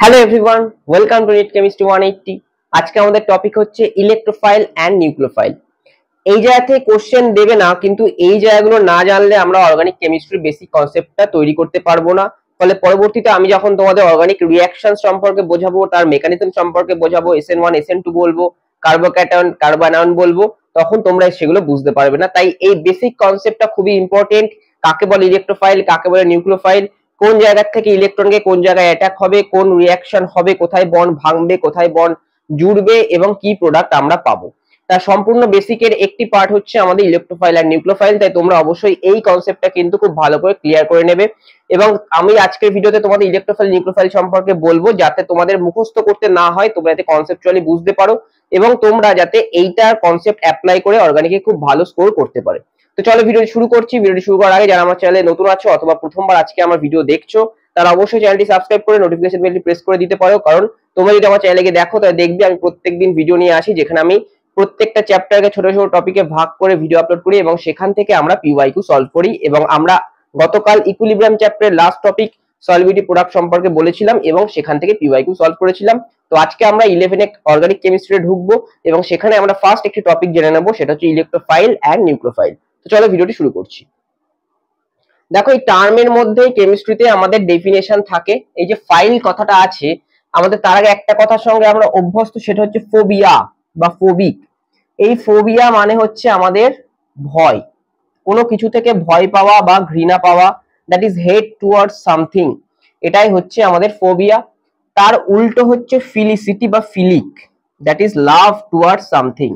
Hello everyone, welcome to NEET chemistry 180। আজকে আমাদের topic হচ্ছে ইলেকট্রোফাইল অ্যান্ড নিউক্লিওফাইল। এই জায়গা থেকে কোশ্চেন দেবে না, কিন্তু এই জায়গাগুলো না জানলে আমরা অর্গানিক কেমিস্ট্রির বেসিক কনসেপ্টটা তৈরি করতে পারবো না। ফলে পরবর্তীতে আমি যখন তোমাদের অর্গানিক রিঅ্যাকশন সম্পর্কে বোঝাবো, তার মেকানিজম সম্পর্কে বোঝাবো, SN1 SN2 বলবো, কার্বোক্যাটায়ন কার্বনায়ন বলবো, তখন তোমরা সেগুলো বুঝতে পারবে না। তাই এই বেসিক কনসেপ্টটা খুবই ইম্পর্টেন্ট। কাকে বলে ইলেকট্রোফাইল, কাকে বলে নিউক্লিওফাইল, কোন জায়গা থেকে ইলেকট্রনকে কোন জায়গায় অ্যাটাক হবে, কোন রিঅ্যাকশন হবে, কোথায় বন্ড ভাঙবে, কোথায় বন্ড জুড়বে এবং কি প্রোডাক্ট আমরা পাবো, তার সম্পূর্ণ বেসিকের একটি পার্ট হচ্ছে আমাদের ইলেকট্রোফাইল আর নিউক্লিওফাইল। তাই তোমরা অবশ্যই এই কনসেপ্টটা কিন্তু খুব ভালো করে ক্লিয়ার করে নেবে। এবং আমি আজকের ভিডিওতে তোমাদের ইলেকট্রোফাইল নিউক্লিওফাইল সম্পর্কে বলবো, যাতে তোমাদের মুখস্থ করতে না হয়, তোমরা যাতে কনসেপচুয়ালি বুঝতে পারো এবং তোমরা যাতে এইটার কনসেপ্ট অ্যাপ্লাই করে অর্গানিকে খুব ভালো স্কোর করতে পারে। তো চলো ভিডিওটি শুরু করছি। ভিডিওটি শুরু করার আগে যারা আমার চ্যানেলে নতুন আছো অথবা প্রথমবার আজকে আমার ভিডিও দেখছো, তারা অবশ্যই চ্যানেলটি সাবস্ক্রাইব করে নোটিফিকেশন বেলটি প্রেস করে দিতে পারো। কারণ তোমরা যদি আমার চ্যানেলে দেখো তাহলে দেখবে আমি প্রত্যেকদিন ভিডিও নিয়ে আসি, যেখানে আমি প্রত্যেকটা চ্যাপ্টারকে ছোট ছোট টপিকে ভাগ করে ভিডিও আপলোড করি এবং সেখান থেকে আমরা পিওয়াইকিউ সলভ করি। এবং আমরা গতকাল ইকুইলিব্রিয়াম চ্যাপ্টারের লাস্ট টপিক সলিবিলিটি প্রোডাক্ট সম্পর্কে বলেছিলাম এবং সেখান থেকে পিওয়াইকিউ সলভ করেছিলাম। তো আজকে আমরা 11 অর্গানিক কেমিস্ট্রিতে ঢুকবো এবং সেখানে আমরা ফার্স্ট একটি টপিক জেনে নেবো, সেটা হচ্ছে ইলেকট্রোফাইল অ্যান্ড নিউক্লিওফাইল। তো চলো ভিডিওটি শুরু করছি। দেখো, এই টার্মের মধ্যে কেমিস্ট্রিতে আমাদের ডেফিনেশন থাকে। এই যে ফাইল কথাটা আছে আমাদের, তার আগে একটা কথার সঙ্গে আমরা অভ্যস্ত, সেটা হচ্ছে ফোবিয়া বা ফোবিক। এই ফোবিয়া মানে হচ্ছে আমাদের ভয়, কোনো কিছু থেকে ভয় পাওয়া বা ঘৃণা পাওয়া, that is hate towards something, এটাই হচ্ছে আমাদের ফোবিয়া। তার উল্টো হচ্ছে ফিলিসিটি বা philic, that is love towards something.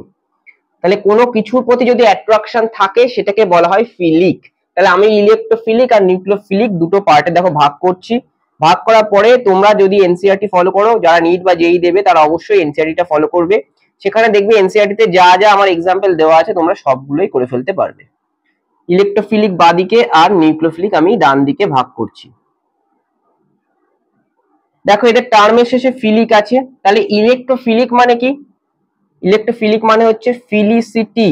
তাহলে কোনো কিছুর প্রতি যদি অ্যাট্রাকশন থাকে সেটাকে বলা হয় ফিলিক। তাহলে আমি ইলেকট্রোফিলিক আর নিউক্লিওফিলিক দুটো পার্টে দেখো ভাগ করছি। ভাগ করার পরে তোমরা যদি এনসিইআরটি ফলো করো, যারা নিট বা জেই দেবে তারা অবশ্যই এনসিইআরটিটা ফলো করবে। সেখানে দেখবে এনসিইআরটিতে যা যা আমার এক্সাম্পল দেওয়া আছে তোমরা সবগুলোই করে ফেলতে পারবে। ইলেকট্রোফিলিক বাদিকে আর নিউক্লিওফিলিক আমি ডান দিকে ভাগ করছি। দেখো, এটা টার্মের শেষে ফিলিক আছে, তাহলে ইলেকট্রোফিলিক মানে কি? ইলেকট্রোফিলিক মানে হচ্ছে ফিলিসিটি।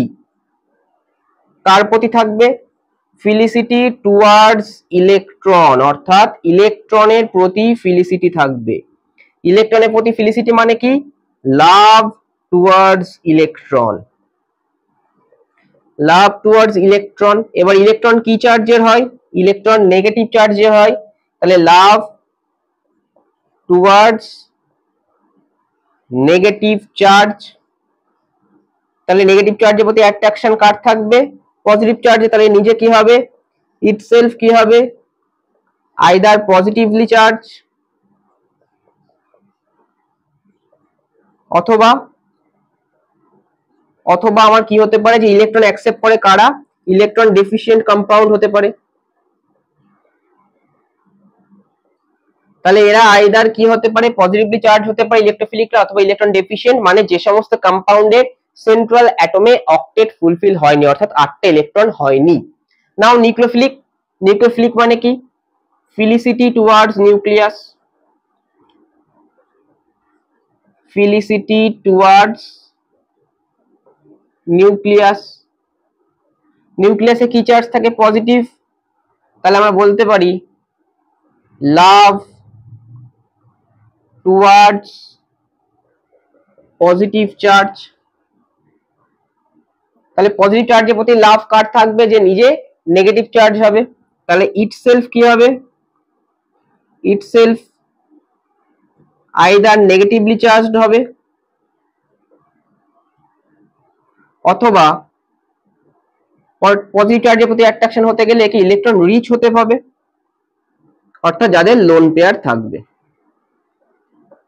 কার প্রতি থাকবে? ফিলিসিটি টুয়ার্ডস ইলেকট্রন, অর্থাৎ ইলেকট্রনের প্রতি ফিলিসিটি থাকবে। ইলেকট্রনের প্রতি ফিলিসিটি মানে কি? লাভ টুয়ার্ডস ইলেকট্রন। লাভ টুয়ার্ডস ইলেকট্রন। এবার ইলেকট্রন কি চার্জের হয়? ইলেকট্রন নেগেটিভ চার্জের হয়। তাহলে লাভ টুয়ার্ডস নেগেটিভ চার্জ। তাহলে নেগেটিভ চার্জের প্রতি অ্যাট্রাকশন কার থাকবে? পজিটিভ চার্জে। তাহলে নিজে কি হবে? ইটসেলফ কি হবে? আইদার পজিটিভলি চার্জ অথবা আমার কি হতে পারে, যে ইলেকট্রন অ্যাকসেপ্ট করে কারা? ইলেকট্রন ডেফিশিয়েন্ট কম্পাউন্ড হতে পারে। তাহলে এরা আইদার কি হতে পারে? পজিটিভলি চার্জ হতে পারে ইলেকট্রোফিলিকরা, অথবা ইলেকট্রন ডেফিশিয়েন্ট মানে যে সমস্ত কম্পাউন্ডের সেন্ট্রাল অ্যাটমে অক্টেট ফুলফিল হয়নি, অর্থাৎ 8টা ইলেকট্রন হয়নি। নাও নিউক্লিওফিলিক। নিউক্লিওফিলিক মানে কি? Felicity towards nucleus. Felicity towards nucleus. নিউক্লিয়াসে কি চার্জ থাকে? পজিটিভ। তাহলে আমরা বলতে পারি লাভ টুয়ার্ডস পজিটিভ চার্জ। তাহলে পজিটিভ চার্জের প্রতি লাভ কার থাকবে? যে নিজে নেগেটিভ চার্জ হবে। তাহলে ইটসেলফ কি হবে? ইটসেলফ আইদার নেগেটিভলি চার্জড হবে অথবা পজিটিভ চার্জের প্রতি অ্যাট্রাকশন হতে গেলে কি ইলেকট্রন রিচ হতে হবে, অর্থাৎ যাদের লোন পেয়ার থাকবে।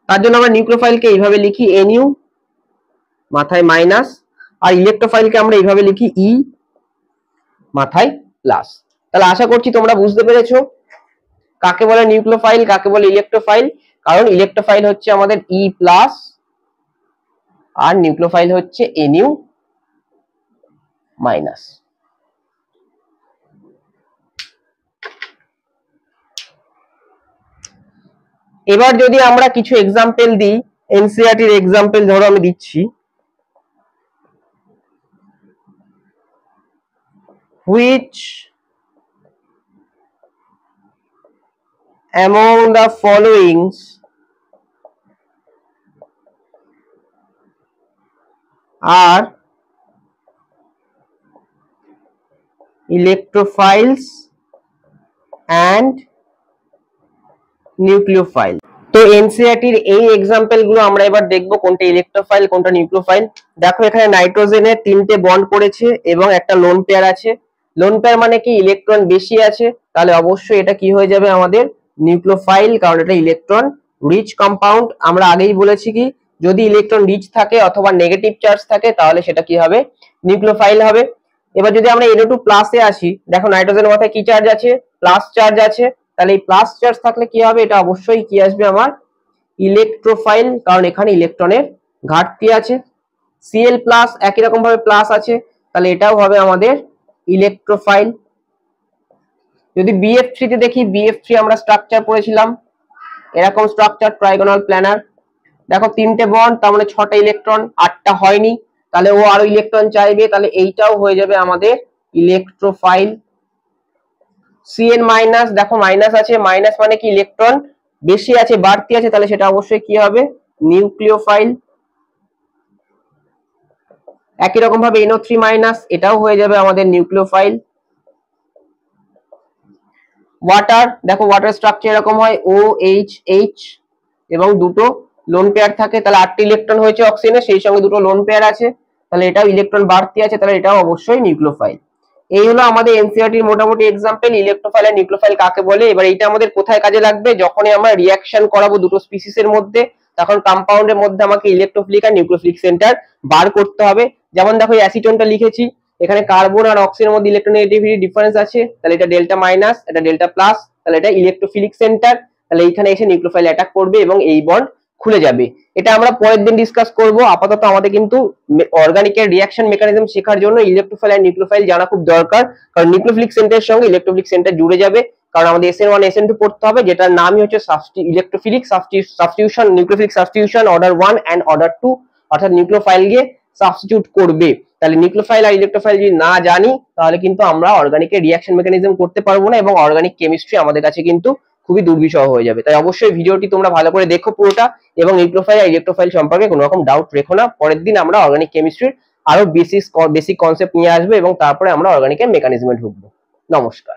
তার জন্য আমরা নিউক্লিওফাইলকে এইভাবে লিখি NU মাথায় মাইনাস, আর ইলেকট্রোফাইলকে আমরা এইভাবে লিখি E মাথায় প্লাস। তাহলে আশা করছি তোমরা বুঝতে পেরেছো কাকে বলে নিউক্লিওফাইল, কাকে বলে ইলেকট্রোফাইল। কারণ ইলেকট্রোফাইল হচ্ছে আমাদের E প্লাস আর নিউক্লিওফাইল হচ্ছে NU মাইনাস। এবার যদি আমরা কিছু এক্সাম্পল দিই, এনসিইআরটির এক্সাম্পল ধরো আমি দিচ্ছি, which among the following are electrophiles and nucleophile। তো এনসিইআরটির এই এক্সাম্পল গুলো আমরা এবার দেখবো কোনটা ইলেকট্রোফাইল কোনটা নিউক্লিওফাইল। দেখো এখানে নাইট্রোজেনের 3টে বন্ড করেছে এবং একটা লোন পেয়ার আছে। লোন পেয়ার মানে কি ইলেকট্রন বেশি আছে, তাহলে অবশ্যই এটা কি হয়ে যাবে আমাদের নিউক্লিওফাইল, কারণ এটা ইলেকট্রন রিচ কম্পাউন্ড। আমরা আগেই বলেছি কি যদি ইলেকট্রন রিচ থাকে অথবা নেগেটিভ চার্জ থাকে তাহলে সেটা কি হবে নিউক্লিওফাইল হবে। এবার যদি আমরা NO2 প্লাসে আসি, দেখো নাইট্রোজেনের মাথায় কি চার্জ আছে প্লাস চার্জ আছে, তাহলে এই প্লাস চার্জ থাকলে কি হবে এটা অবশ্যই কি আসবে আমার ইলেকট্রোফাইল, কারণ এখানে ইলেকট্রনের ঘাটতি আছে। Cl প্লাস একই রকম ভাবে প্লাস আছে, তাহলে এটাও হবে আমাদের ইলেকট্রোফাইল। যদি BF3 তে দেখি, BF3 আমরা স্ট্রাকচার পড়েছিলাম এরকম স্ট্রাকচার ট্রাইগোনাল প্ল্যানার। দেখো 3টে বন্ড তার মানে 6টা ইলেকট্রন, 8টা হয়নি, তাহলে ও আরো ইলেকট্রন চাইবে, তাহলে এইটাও হয়ে যাবে আমাদের ইলেকট্রোফাইল। Cn মাইনাস, দেখো মাইনাস আছে, মাইনাস মানে কি ইলেকট্রন বেশি আছে বাড়তি আছে, তাহলে সেটা অবশ্যই কি হবে নিউক্লিওফাইল। একই রকম ভাবে NO3 মাইনাস, এটাও হয়ে যাবে আমাদের নিউক্লিওফাইল। ওয়াটার, দেখো ওয়াটার স্ট্রাকচার এরকম হয় OHH এবং দুটো লোন পেয়ার থাকে, তাহলে 8টি ইলেকট্রন হয়েছে অক্সিজেনে, সেই সঙ্গে দুটো লোন পেয়ার আছে, তাহলে এটাও ইলেকট্রন বাড়তি আছে, তাহলে এটাও অবশ্যই নিউক্লিওফাইল। এই হলো আমাদের এনসিইআরটির মোটামুটি এক্সাম্পল ইলেকট্রোফাইল আর নিউক্লিওফাইল কাকে বলে। এবার এটা আমাদের কোথায় কাজে লাগবে, যখনই আমরা রিঅ্যাকশন করাবো দুটো স্পিসিসের মধ্যে, তখন কম্পাউন্ডের মধ্যে আমাকে ইলেকট্রোফিলিক আর নিউক্লিওফিলিক সেন্টার বার করতে হবে। যেমন দেখো অ্যাসিটোনটা লিখেছি, এখানে কার্বন আর অক্সিজেনের মধ্যে ইলেকট্রোনেগেটিভিটি ডিফারেন্স আছে, তাহলে এটা ডেল্টা মাইনাস এটা ডেল্টা প্লাস, তাহলে এটা ইলেকট্রোফিলিক সেন্টার, তাহলে এইখানে এসে নিউক্লিওফাইল অ্যাটাক করবে এবং এই বন্ড খুলে যাবে। এটা আমরা পরের দিন ডিসকাস করব। আপাতত আমাদের কিন্তু অর্গানিকের রিঅ্যাকশন মেকানিজম শেখার জন্য ইলেকট্রোফাইল আর নিউক্লিওফাইল জানা খুব দরকার, কারণ নিউক্লিওফিলিক সেন্টারের সঙ্গে ইলেকট্রোফিলিক সেন্টার জুড়ে যাবে, কারণ আমাদের SN1 SN2 পড়তে হবে, যেটার নামই হচ্ছে electrophilic substitution, nucleophilic substitution order 1 and order 2, অর্থাৎ নিউক্লিওফাইল গিয়ে সাবস্টিটিউট করবে। তাহলে নিউক্লিওফাইল আর ইলেকট্রোফাইল যদি না জানি তাহলে কিন্তু আমরা অর্গানিকের রিঅ্যাকশন মেকানিজম করতে পারবো না এবং অর্গানিক কেমিস্ট্রি আমাদের কাছে কিন্তু খুবই দুর্বিষহ হয়ে যাবে। তাই অবশ্যই ভিডিওটি তোমরা ভালো করে দেখো পুরোটা, এবং নিউক্লিওফাইল আর ইলেকট্রোফাইল সম্পর্কে কোনো রকম ডাউট রেখো না। পরের দিন আমরা অর্গানিক কেমিস্ট্রির আরো বেসিক কনসেপ্ট নিয়ে আসবো এবং তারপরে আমরা অর্গানিকের মেকানিজমে ঢুকবো। নমস্কার।